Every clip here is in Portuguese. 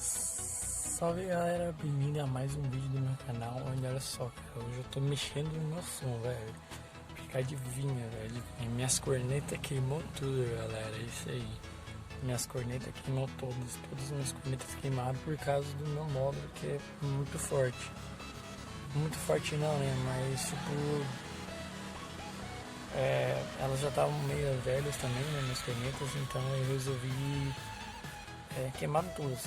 Salve galera, bem-vindo a mais um vídeo do meu canal. Onde, olha só, cara, hoje eu tô mexendo no meu som, velho. Fica adivinha, velho. Minhas cornetas queimou tudo, galera. É isso aí. Minhas cornetas queimou todas as minhas cornetas queimaram por causa do meu módulo, que é muito forte. Muito forte não, né? Mas tipo, elas já estavam meio velhas também, né? Minhas cornetas, então eu resolvi. Queimaram todas.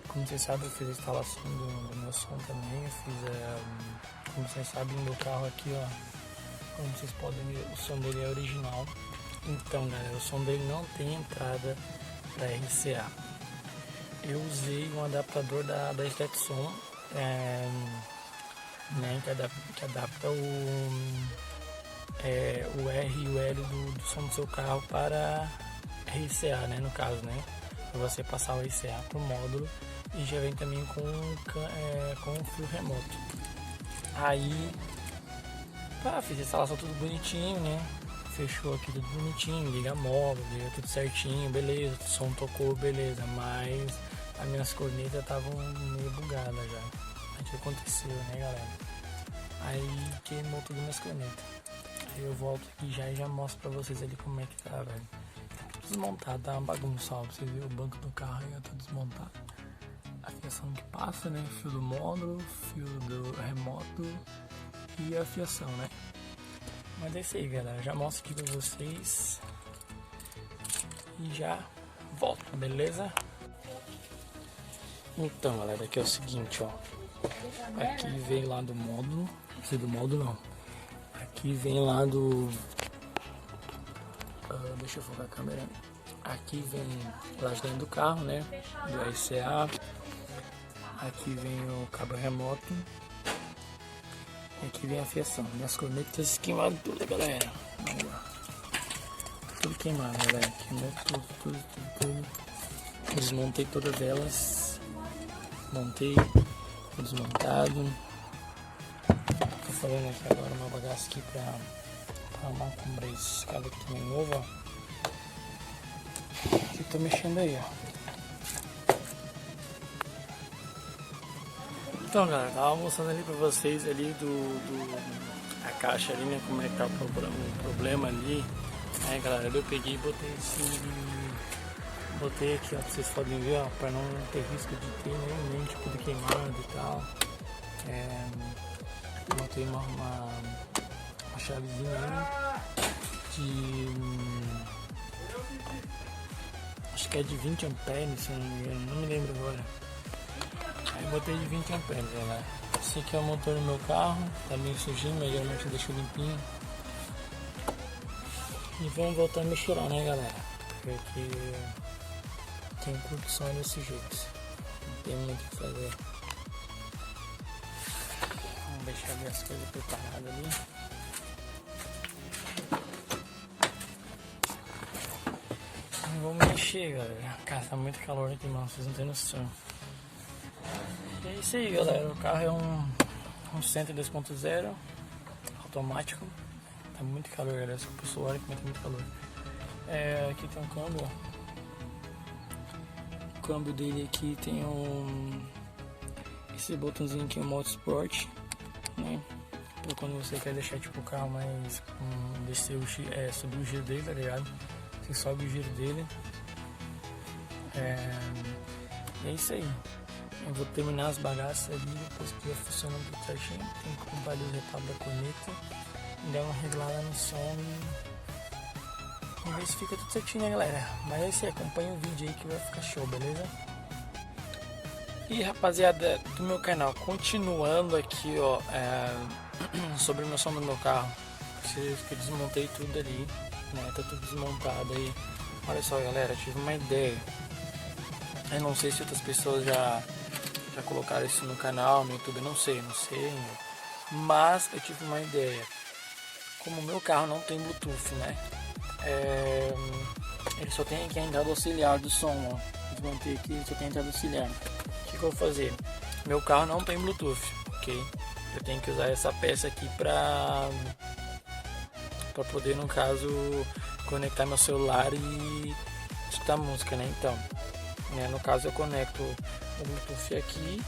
Como vocês sabem, eu fiz a instalação do meu som também. Eu fiz, como vocês sabem, meu carro aqui, ó. Como vocês podem ver, o som dele é original. Então, galera, o som dele não tem entrada para RCA. Eu usei um adaptador da Stetson, né, que adapta o R e o L do som do seu carro para RCA, né, no caso, né, para você passar o RCA para o módulo, e já vem também com o fio remoto. Aí, fiz a instalação tudo bonitinho, né, fechou aqui tudo bonitinho, liga móvel, liga tudo certinho, beleza, o som tocou, beleza, mas as minhas cornetas estavam meio bugadas já. O que aconteceu, né, galera? Aí queimou tudo minhas cornetas. Aí eu volto aqui já e já mostro pra vocês ali como é que tá, velho. Desmontado, tá uma bagunça, ó, pra vocês verem o banco do carro aí, tá desmontado. A fiação que passa, né, fio do módulo, fio do remoto e a fiação, né. Mas é isso aí, galera, já mostro aqui pra vocês e já volto, beleza? Então, galera, aqui é o seguinte, ó. Aqui vem lá do módulo, não sei do módulo não. Aqui vem lá do... deixa eu focar a câmera. Aqui vem lá de dentro do carro, né? Do RCA. Aqui vem o cabo remoto. E aqui vem a fiação. Minhas cornetas queimaram tudo, galera. Vamos lá. Tudo queimado, galera. Queimou tudo. Desmontei todas elas. Montei, desmontado. Tô fazendo aqui agora uma bagaça aqui pra arrumar com esse cabo aqui também novo, ó. E tô mexendo aí, ó. Então, galera, tava mostrando ali pra vocês ali a caixa ali, né, como é que tá o problema ali. Aí, galera, eu peguei e botei aqui, ó, pra vocês podem ver, ó, pra não ter risco de ter nenhum tipo de queimado e tal. Botei uma chavezinha aí acho que é de 20 amperes, se não me engano, não me lembro agora. Aí botei de 20 amperes, galera. Esse aqui é o motor do meu carro, tá meio sujinho, mas geralmente eu deixo limpinho. E vamos voltar a mexer lá, né, galera? Porque tem curtição desse jeito, não tem muito o que fazer. Vamos deixar ali as coisas preparadas ali. Vamos mexer, galera. Cara, tá muito calor aqui, mano, vocês não tem noção. E é isso aí, galera. O carro é um Sentra 2.0 automático. Tá muito calor, galera. Se o pessoal olha que tá muito calor. Aqui tem um câmbio, ó. O câmbio dele aqui tem esse botãozinho aqui, o Modo Sport, né? Pra quando você quer deixar tipo o carro mais subir o giro dele, tá ligado? Você sobe o giro dele. É isso aí. Eu vou terminar as bagaças ali, depois que já funcionando tudo certinho. Tem que comprar ali o retalho da corneta e dar uma reglada no som e ver se fica tudo certinho, né, galera? Mas é isso aí, acompanha o vídeo aí que vai ficar show, beleza? E rapaziada do meu canal, continuando aqui, ó, sobre o meu som do meu carro. Que eu desmontei tudo ali, né? Tá tudo desmontado aí. Olha só, galera, tive uma ideia. Eu não sei se outras pessoas já colocaram isso no canal, no YouTube, não sei. Mas eu tive uma ideia. Como o meu carro não tem Bluetooth, né? Ele só tem aqui a entrada auxiliar do som, ó. Desmontei aqui, só tem a entrada auxiliar. O que eu vou fazer? Meu carro não tem Bluetooth, ok? Eu tenho que usar essa peça aqui pra poder, no caso, conectar meu celular e escutar música, né? Então, né? No caso eu conecto o Bluetooth aqui,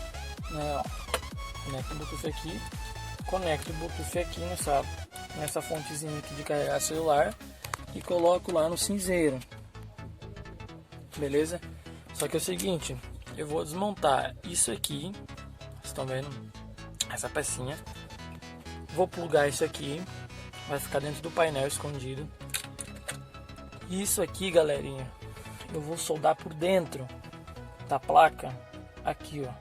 né? Ó, conecto o Bluetooth aqui, conecto o Bluetooth aqui nessa fontezinha aqui de carregar celular e coloco lá no cinzeiro, beleza? Só que é o seguinte, eu vou desmontar isso aqui, vocês estão vendo essa pecinha, vou plugar isso aqui, vai ficar dentro do painel escondido. E isso aqui, galerinha, eu vou soldar por dentro da placa, aqui ó,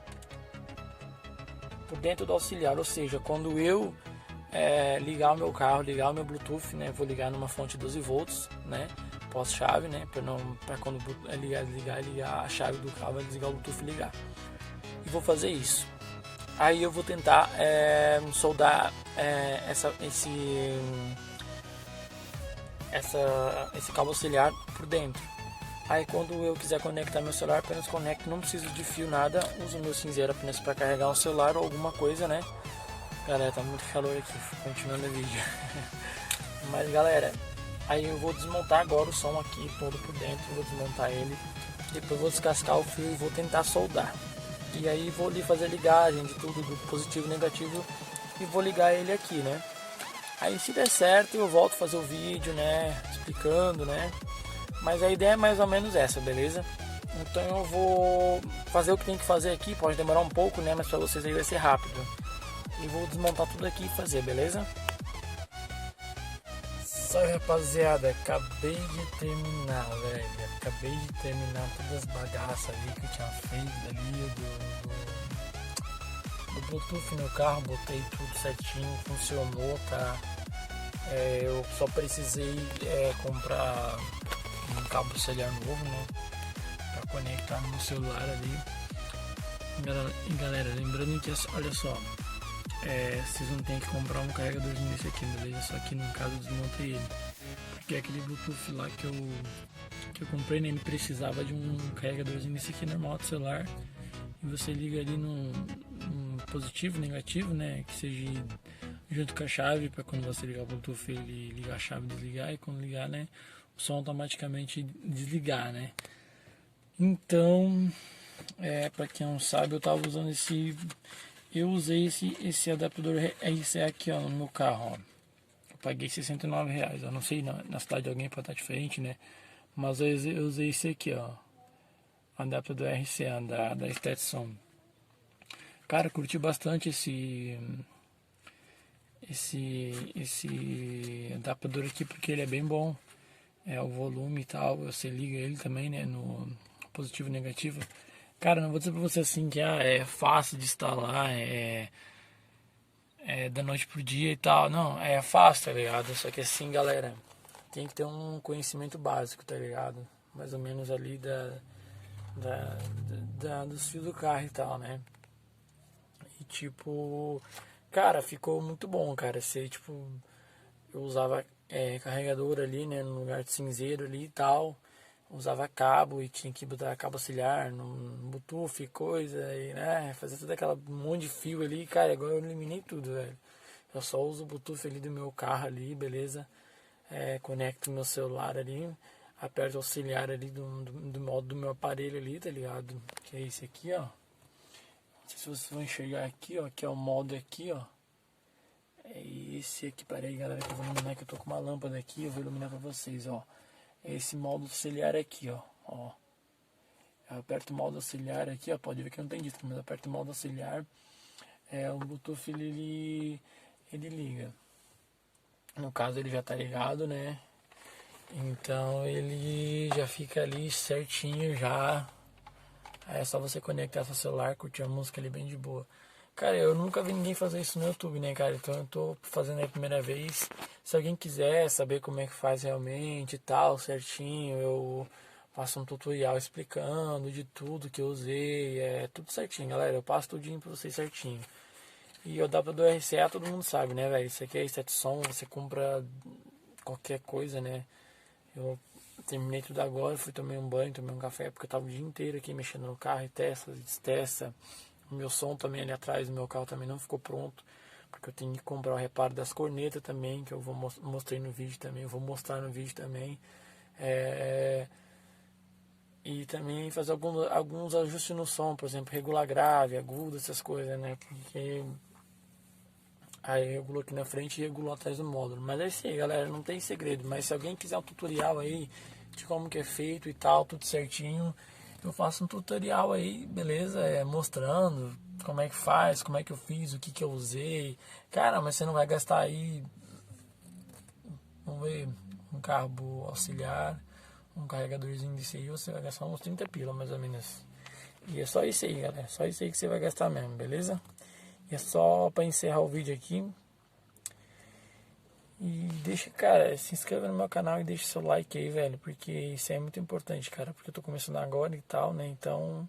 por dentro do auxiliar, ou seja, quando eu ligar o meu carro, ligar o meu Bluetooth, né, vou ligar numa fonte 12 volts, né, pós-chave, né, para quando ligar a chave do carro, vai desligar o Bluetooth e ligar. E vou fazer isso. Aí eu vou tentar soldar esse cabo auxiliar por dentro. Aí quando eu quiser conectar meu celular, apenas conecto, não preciso de fio nada, uso o meu cinzeiro apenas para carregar um celular ou alguma coisa, né? Galera, tá muito calor aqui, continuando o vídeo. Mas galera, aí eu vou desmontar agora o som aqui todo por dentro, vou desmontar ele, depois vou descascar o fio e vou tentar soldar. E aí vou ali fazer a ligagem de tudo, do positivo e negativo, e vou ligar ele aqui, né? Aí se der certo eu volto a fazer o vídeo, né, explicando, né? Mas a ideia é mais ou menos essa, beleza? Então eu vou fazer o que tem que fazer aqui, pode demorar um pouco, né, mas pra vocês aí vai ser rápido. E vou desmontar tudo aqui e fazer, beleza? Salve rapaziada, acabei de terminar, velho. Acabei de terminar todas as bagaças ali que eu tinha feito ali do Bluetooth no carro, botei tudo certinho, funcionou, tá? Eu só precisei comprar um cabo auxiliar novo, né? Pra conectar no celular ali. E galera, lembrando que, olha só, vocês não tem que comprar um carregadorzinho desse aqui, beleza? Só que no caso eu desmontei ele. Porque aquele Bluetooth lá que eu comprei, né, ele precisava de um carregadorzinho desse aqui normal do celular. E você liga ali no positivo, negativo, né? Que seja junto com a chave, para quando você ligar o Bluetooth ele ligar a chave e desligar. E quando ligar, né, o som automaticamente desligar, né? Então, para quem não sabe, eu tava usando eu usei esse adaptador RCA aqui, ó, no meu carro, ó. Eu paguei R$69, eu não sei, na cidade de alguém pode estar diferente, né? Mas eu usei esse aqui, ó, adaptador RCA da Stetson. Cara, curti bastante esse adaptador aqui, porque ele é bem bom. O volume e tal, você liga ele também, né, no positivo e negativo. Cara, não vou dizer pra você assim que é fácil de instalar, da noite pro dia e tal. Não, é fácil, tá ligado? Só que assim, galera, tem que ter um conhecimento básico, tá ligado? Mais ou menos ali dos fios do carro e tal, né? E tipo, cara, ficou muito bom, cara. Tipo, eu usava carregador ali, né, no lugar de cinzeiro ali e tal. Usava cabo e tinha que botar cabo auxiliar no Bluetooth, coisa, e né, fazer todo aquele monte de fio ali. Cara, agora eu eliminei tudo, velho. Eu só uso o Bluetooth ali do meu carro ali, beleza? Conecto meu celular ali, aperto o auxiliar ali do modo do meu aparelho ali, tá ligado? Que é esse aqui, ó. Não sei se vocês vão enxergar aqui, ó, que é o modo aqui, ó. É esse aqui, peraí, galera, que eu vou iluminar, que eu tô com uma lâmpada aqui, eu vou iluminar pra vocês, ó. Esse modo auxiliar aqui, ó. Eu aperto o modo auxiliar aqui, ó. Pode ver que não tem disco, mas aperto o modo auxiliar. O Bluetooth ele liga. No caso ele já tá ligado, né? Então ele já fica ali certinho já. Aí é só você conectar seu celular, curtir a música ali bem de boa. Cara, eu nunca vi ninguém fazer isso no YouTube, né, cara? Então eu tô fazendo a primeira vez. Se alguém quiser saber como é que faz realmente e tal, certinho, eu faço um tutorial explicando de tudo que eu usei. Tudo certinho, galera. Eu passo tudinho pra vocês certinho. E o WRCA todo mundo sabe, né, velho? Isso aqui é Stetson, você compra qualquer coisa, né? Eu terminei tudo agora, fui tomar um banho, tomei um café, porque eu tava o dia inteiro aqui mexendo no carro e testa, destesta. O meu som também ali atrás do meu carro também não ficou pronto, porque eu tenho que comprar o reparo das cornetas também, que eu mostrei no vídeo também, eu vou mostrar no vídeo também. E também fazer alguns ajustes no som, por exemplo, regular grave, agudo, essas coisas, né? Porque aí regulou aqui na frente e regulou atrás do módulo. Mas é isso aí, galera, não tem segredo. Mas se alguém quiser um tutorial aí de como que é feito e tal, tudo certinho, eu faço um tutorial aí, beleza? Mostrando como é que faz, como é que eu fiz, o que que eu usei. Cara, mas você não vai gastar aí, vamos ver, um cabo auxiliar, um carregadorzinho desse aí, você vai gastar uns 30 pila, mais ou menos. E é só isso aí, galera. Só isso aí que você vai gastar mesmo, beleza? E é só pra encerrar o vídeo aqui. E deixa, cara, se inscreva no meu canal e deixa seu like aí, velho. Porque isso é muito importante, cara. Porque eu tô começando agora e tal, né? Então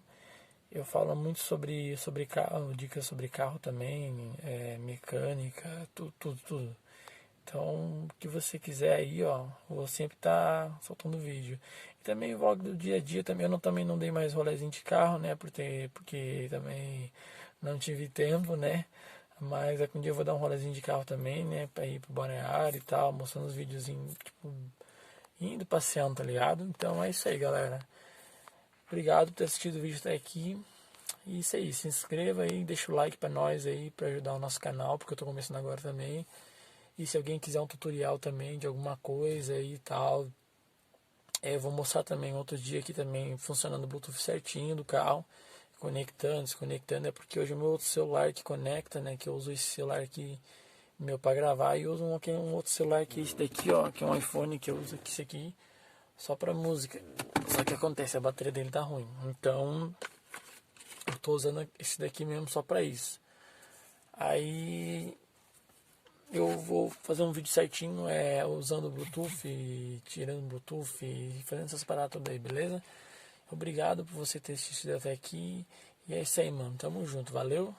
eu falo muito sobre carro, dicas sobre carro também, mecânica, tudo. Então, o que você quiser aí, ó, vou sempre estar soltando vídeo. E também o vlog do dia a dia também, também não dei mais rolezinho de carro, né, porque também não tive tempo, né, mas um dia eu vou dar um rolezinho de carro também, né, pra ir pro Balneário e tal, mostrando os videozinhos, tipo, indo passeando, tá ligado? Então é isso aí, galera. Obrigado por ter assistido o vídeo até aqui. E isso aí, se inscreva aí, deixa o like pra nós aí, pra ajudar o nosso canal, porque eu tô começando agora também. E se alguém quiser um tutorial também de alguma coisa e tal, eu vou mostrar também outro dia aqui também funcionando o Bluetooth certinho do carro, conectando, desconectando, é porque hoje é o meu outro celular que conecta, né, que eu uso esse celular aqui meu para gravar e uso um outro celular que é esse daqui, ó, que é um iPhone que eu uso aqui, esse aqui, só para música. Só que acontece, a bateria dele tá ruim, então eu tô usando esse daqui mesmo só para isso. Aí eu vou fazer um vídeo certinho, usando o Bluetooth, tirando o Bluetooth e fazendo essas paradas todas aí, beleza? Obrigado por você ter assistido até aqui. E é isso aí, mano. Tamo junto. Valeu.